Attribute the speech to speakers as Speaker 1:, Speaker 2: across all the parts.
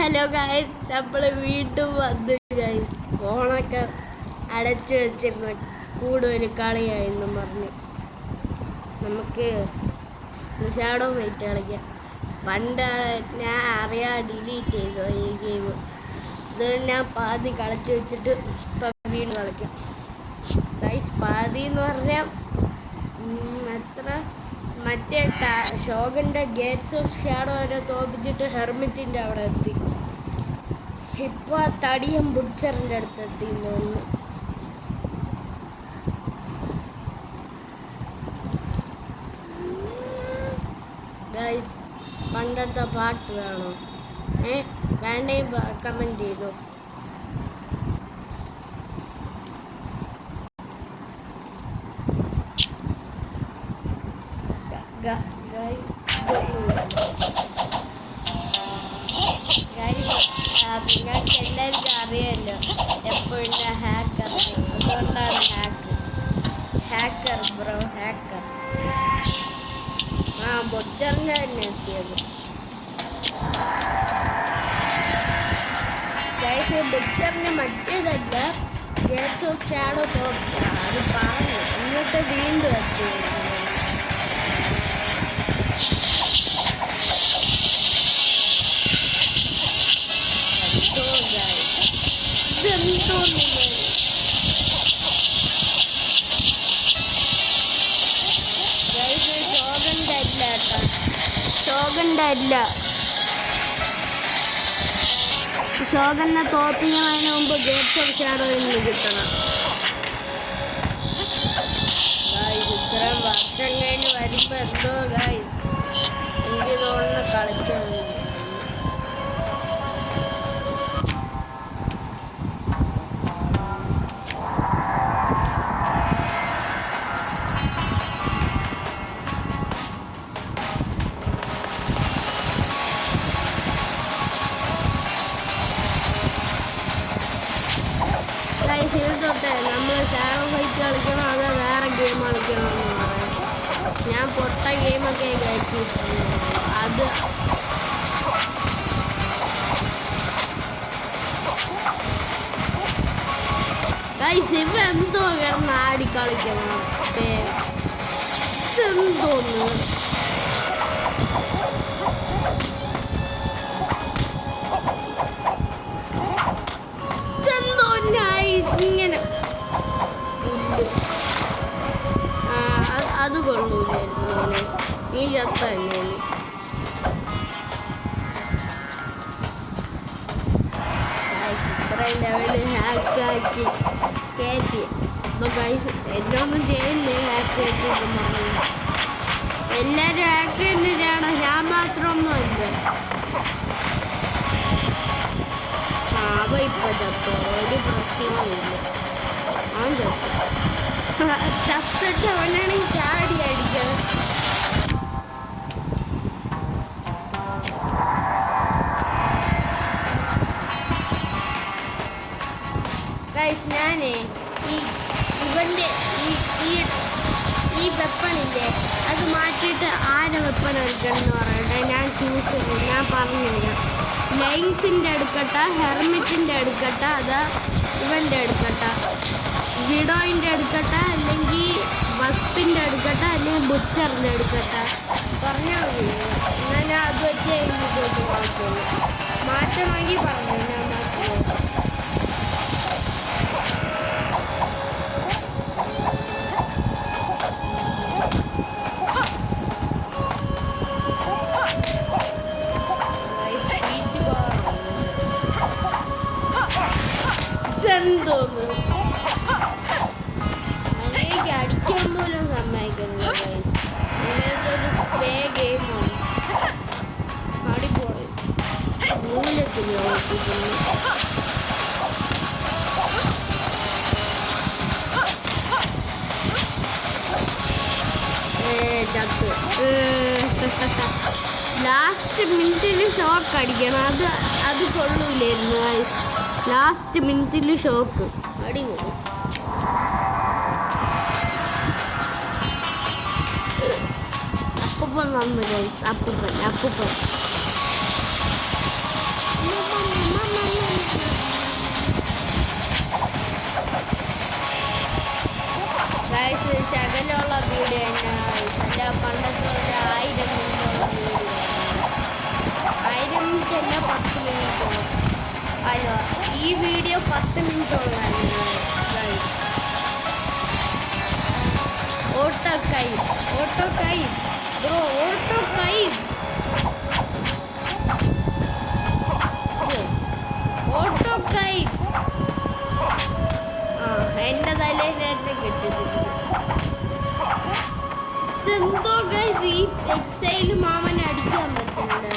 Speaker 1: Hello guys, നമ്മള് വീണ്ടും വന്നു ഗൈസ്. ഫോണൊക്കെ അടച്ചു വെച്ചിരുന്ന കൂടുതൽ കളിയായെന്നും പറഞ്ഞ് നമുക്ക് ഷാഡോ ഫൈറ്റ് കളിക്കാം. പണ്ട് ഞാൻ അറിയാതെ ഡിലീറ്റ് ചെയ്തു ഈ ഗെയിം. ഇത് ഞാൻ പാതി കളിച്ചു വെച്ചിട്ട് ഇപ്പം വീണ്ടും കളിക്കാം ഗൈസ്. പാതി എന്ന് പറഞ്ഞാൽ എത്ര മറ്റേ ഷോഗന്റെ ഗേറ്റ്സ് ഓഫ് ഷാഡോ വരെ തോപ്പിച്ചിട്ട് ഹെർമിറ്റിന്റെ അവിടെ എത്തി. ഇപ്പൊ തടിയം ബുച്ചറിന്റെ അടുത്ത് എത്തി തോന്നുന്നു. ഗൈസ്, പണ്ടത്തെ പാട്ട് വേണോ? വേണ്ടേയും കമന്റ് ചെയ്തു. നിങ്ങൾക്ക് എല്ലാവർക്കും അറിയാമല്ലോ എപ്പോഴും ഞാൻ ഹാക്കർ, അതുകൊണ്ടാണ് ഹാക്കർ ബ്രോ, ഹാക്കർ. ബൊച്ചറിന്റെ തന്നെ എത്തിയത് ബൊച്ചറിന്റെ മറ്റേതല്ല, ഗേറ്റ്സ് ഓഫ് ഷാഡോ തോറ്റ അത് പറഞ്ഞു എന്നിട്ട് വീണ്ടും എത്തിയത്. ഷോഗനെ തോപ്പിക്കുന്നതിന് മുമ്പ് ഗേറ്റ്സ് ഓഫ് ഷാഡോയിൽ നിന്ന് കിട്ടണം. ഇത്രയും വർഷം കഴിഞ്ഞ് വരുമ്പോ എന്തോ ഗൈസ് എനിക്ക് തോന്നുന്നു കളിച്ചു. തൊട്ടേ നമ്മൾ ഷാഡോ ഫൈറ്റ് കളിക്കണം, അതോ വേറെ ഗെയിം കളിക്കണം എന്ന് പറയാം. ഞാൻ പൊട്ട ഗെയിമൊക്കെ കയറ്റിയിട്ടുണ്ട്. അത് ഇവ എന്തോ കിടന്ന് ആടി കളിക്കണം. എന്തോന്ന് ഇങ്ങനെ അത് കൊള്ളൂലായിരുന്നു. നീ ചത്ത തന്നെയാണ്. ഇത്രയും ലെവല് ഹാക്കാക്കി കയറ്റി എന്നൊന്നും ചെയ്യില്ലേ. ഹാക്ക് കയറ്റി എല്ലാരും ഹാക്ക് തന്നെയാണ്, ഞാൻ മാത്രമൊന്നും അല്ല. അവ ഇപ്പൊ ചത്തോ, ഒരു പ്രശ്നവുമില്ല. അവൻ ചത്തിട്ട് അവനാണെങ്കിൽ ചാടി അടിക്കണം. ഞാനേ ഇവന്റെ ഈ വെപ്പണില്ലേ അത് മാറ്റിയിട്ട് ആരെ വെപ്പൺ എടുക്കണം എന്ന് പറയട്ടെ. ഞാൻ പറഞ്ഞുതരാം. ലൈൻസിന്റെ എടുക്കട്ടെ, ഹെർമിറ്റിന്റെ എടുക്കട്ടെ, അതാ ഇവന്റെ എടുക്കട്ടെ, വിഡോയിന്റെ എടുക്കട്ടെ, അല്ലെങ്കിൽ വസ്പിന്റെ എടുക്കട്ടെ, അല്ലെങ്കിൽ ബുച്ചറിന്റെ എടുക്കട്ടെ. പറഞ്ഞാൽ മതി. എന്നാൽ ഞാൻ അത് വെച്ച് കഴിഞ്ഞിട്ട് കുഴപ്പമില്ല. മാറ്റണമെങ്കിൽ പറഞ്ഞു, ഞാൻ മാറ്റുന്നു. എന്തോന്ന് എനിക്ക് അടിക്കാൻ പോലും സമ്മതിക്കുന്നില്ല. ഇങ്ങനത്തൊരു പേ ഗെയിമാണ്. അടിപൊളി മൂലത്തിൽ നോക്കിക്കുന്നു. ചത്ത്. ലാസ്റ്റ് മിനിറ്റിൽ ഷോക്ക് അടിക്കണം. അത് കൊള്ളൂലായിരുന്നു. ലാസ്റ്റ് മിനിറ്റിൽ ഷോക്ക് അടിപൊളി. അപ്പൂപ്പൻ വന്നു ഗൈസ്. അപ്പൂപ്പൻ വീഡിയോ 10 മിനിറ്റോളായിരുന്നു. ഓട്ടോ കൈ ബ്രോ, ഓട്ടോ കൈ എന്റെ തലേനെ കിട്ടിയിട്ടുണ്ട്. ഇതെന്തോ ഗൈസ്, ഈ എക്സൈൽ മാമനെ അടിക്കാൻ പറ്റുന്നുണ്ട്.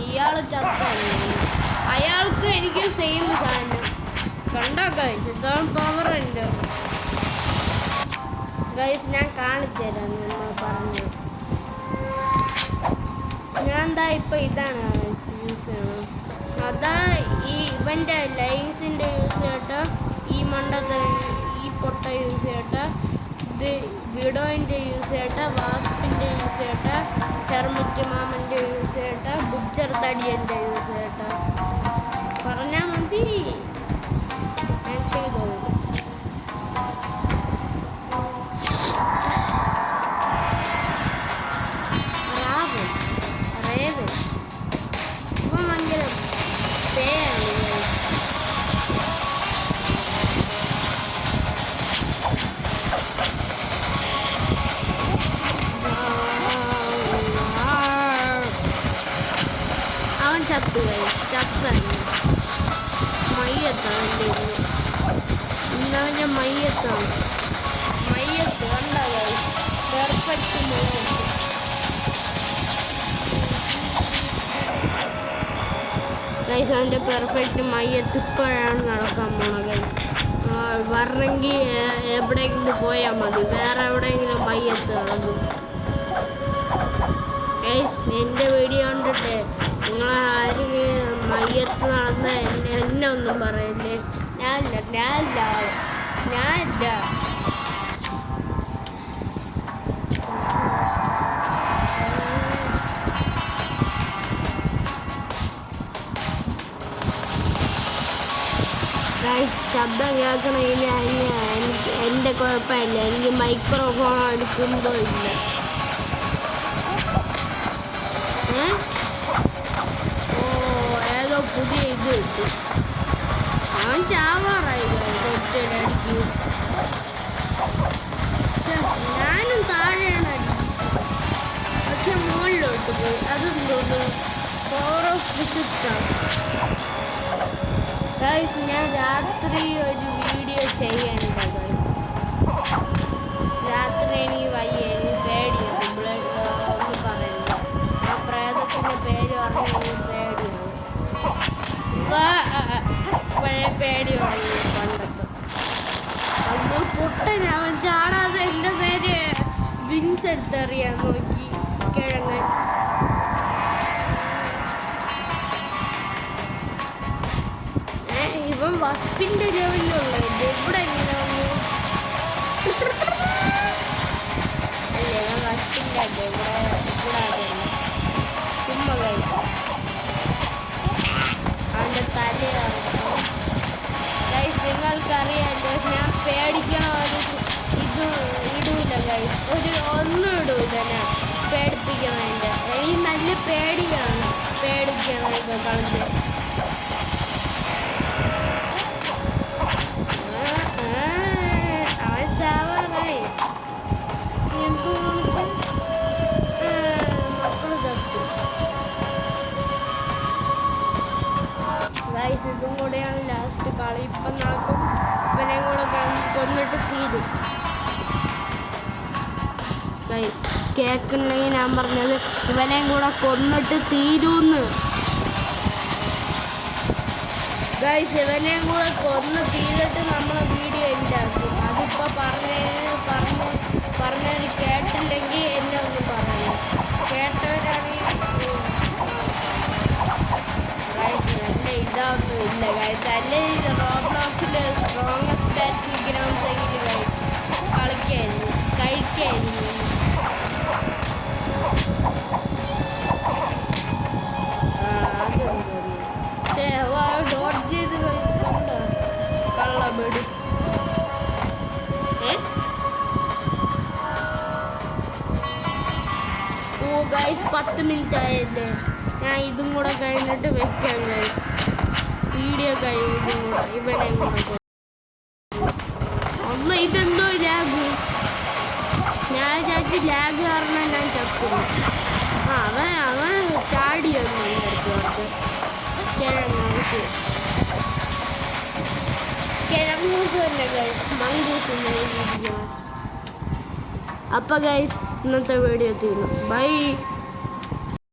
Speaker 1: ഇയാള് ചത്താണ്. അയാൾക്ക് എനിക്ക് സെയിം സാധനം കണ്ടോ ഗൈസ്. ഇതാണ് പവർ ഉണ്ട് ഗൈസ്. ഞാൻ കാണിച്ചു തരാം നമ്മൾ പറഞ്ഞു. ഞാൻ എന്താ ഇപ്പൊ ഇതാണ് യൂസ് ചെയ്യണം. അതാ ഈ ഇവന്റെ ലൈൻസിന്റെ യൂസ് ചെയ്തിട്ട്, ഈ ഈ പൊട്ട യൂസ് ചെയ്തിട്ട്, ഇത് വിഡോയിന്റെ യൂസ് ചെയ്തിട്ട്, വാസ്പിന്റെ യൂസ് ചെയ്തിട്ട്, ചെറുമുറ്റ് മാമന്റെ യൂസ് ചെയ്തിട്ട്, ബുച്ചർ തടിയന്റെ യൂസ് ചെയ്തിട്ട് പറഞ്ഞാ മതി, ഞാൻ ചെയ്തോളൂ. ചത്താണ് മയ്യത്താണ് എൻ്റെ മയ്യത്താണ്. മയ്യത്ത് കണ്ടോ ഗൈസ്, പെർഫെക്റ്റ് മയ്യത്ത്. ഗൈസ് അവൻ്റെ പെർഫെക്റ്റ് മയ്യത്ത് ഇപ്പോഴാണ് നടക്കാൻ പോണത് ഗൈസ്. വരണമെങ്കിൽ എവിടെയെങ്കിലും പോയാൽ മതി, വേറെ എവിടെയെങ്കിലും മയ്യത്ത് നടക്കും ഗൈസ്. എൻ്റെ വീഡിയോ കണ്ടിട്ട് നിങ്ങൾ ആരെങ്കിലും മയ്യത്ത് നടന്ന എന്നെ ഒന്നും പറയല്ലേ. ഞാനില്ല. ഗൈസ് ശബ്ദം കേൾക്കണമെങ്കിൽ എൻ്റെ കുഴപ്പമില്ല, എനിക്ക് മൈക്രോഫോൺ എടുക്കുമ്പോൾ ഇല്ല. ഏതോ പുതിയ ഇത് കിട്ടും. ഞാൻ ചാവാറായി ഒറ്റയടിക്ക്. പക്ഷെ ഞാനും താഴെയാണ് അടിച്ചത്, പക്ഷെ മുകളിലോട്ട് പോയി. അതെന്തോന്നു പവർ ഓഫ് ഫിസിക്സ് ആണ് ഗൈസ്. ഞാൻ രാത്രി ഒരു വീഡിയോ ചെയ്യേണ്ടത്. രാത്രി എനിക്ക് വയ്യ, എനിക്ക് പേടിയാണ്. ഒന്നും പറയുന്നത് ആ പ്രേതത്തിന്റെ പേര് പറഞ്ഞ പേടിയാണ്. പേടി തുടങ്ങി പണ്ടത്തെ. അന്ന് പൊട്ടൻ അവൻ ചാടാതെ എൻ്റെ നേരെ വിങ്സ് എടുത്തെറിയാൻ നോക്കി കിഴങ്ങൻ. ഇവൻ വസ്പിന്റെ ലെവലിലുള്ള എവിടെ എങ്ങനെ വന്നു? അല്ലേ ഇവൻ വസ്പിന്റെ അല്ലേ ഇവിടെ ചുമ്മാ കഴിച്ചു. അവൻ്റെ തലയാണ് ഗൈസ്. നിങ്ങൾക്കറിയാമല്ലോ ഞാൻ പേടിക്കണ ഒരു ഇത് ഇടൂല ഗൈസ്, ഒന്നും ഇടൂല. ഞാൻ പേടിപ്പിക്കണതിൻ്റെ എനിക്ക് നല്ല പേടിയാണ്. പേടിക്കണതൊക്കെ കളഞ്ഞ് അവൻ ചാവാറായി. മക്കള് തട്ടു ഗൈസ്. ഇതും കൂടെയാണ് ലാസ്റ്റ് കളി. ഇപ്പം നടക്കും. ഇവനെയും കൂടെ കൊന്നിട്ട് തീരും ഗൈസ്. കേൾക്കുന്നെങ്കിൽ ഞാൻ പറഞ്ഞത് ഇവനെയും കൂടെ കൊന്നിട്ട് തീരൂന്ന് ഗൈസ്. ഇവനെയും കൂടെ കൊന്ന് തീർന്നിട്ട് നമ്മളെ വീഡിയോ ഉണ്ടാക്കും. അതിപ്പോൾ പറഞ്ഞത് കേട്ടില്ലെങ്കിൽ എന്നെ ഒന്ന് പറയണം. കേട്ടവരാണെങ്കിൽ ഗൈസ് നല്ല ഇതൊന്നും ഇല്ല ഗൈസ്. അല്ലേ റോബ്ലോക്സിൽ സ്ട്രോങ്ങസ്റ്റ് ബാറ്റിൽ ഗ്രൗണ്ട്സ് എങ്കിലും ഗൈസ് കളിക്കായിരുന്നു, കഴിക്കായിരുന്നു. അതെന്തോന്നു പക്ഷേ ഡോട്ട് ചെയ്ത് ഗൈസ് കണ്ടോ കള്ളബെടി. Guys 10 minute ആയല്ലേ. ഞാൻ ഇതും കൂടെ കഴിഞ്ഞിട്ട് വെക്കാം ഗൈസ്. വീഡിയോ കഴിയുമ്പോൾ ഇവനെ ഒന്ന് ഇതെന്തോ ലാഗ്. ഞാൻ വിചാരിച്ച് ലാഗ് കാരണം ഞാൻ ചക്കുന്നു. അവൻ ചാടിയൊന്നും എടുത്ത് കിഴങ്ങൂസ് തന്നെ ഗൈസ്, മങ്കൂസ്. അപ്പൊ ഗൈസ് ഇന്നത്തെ വീഡിയോ തീർന്നു. ബൈ.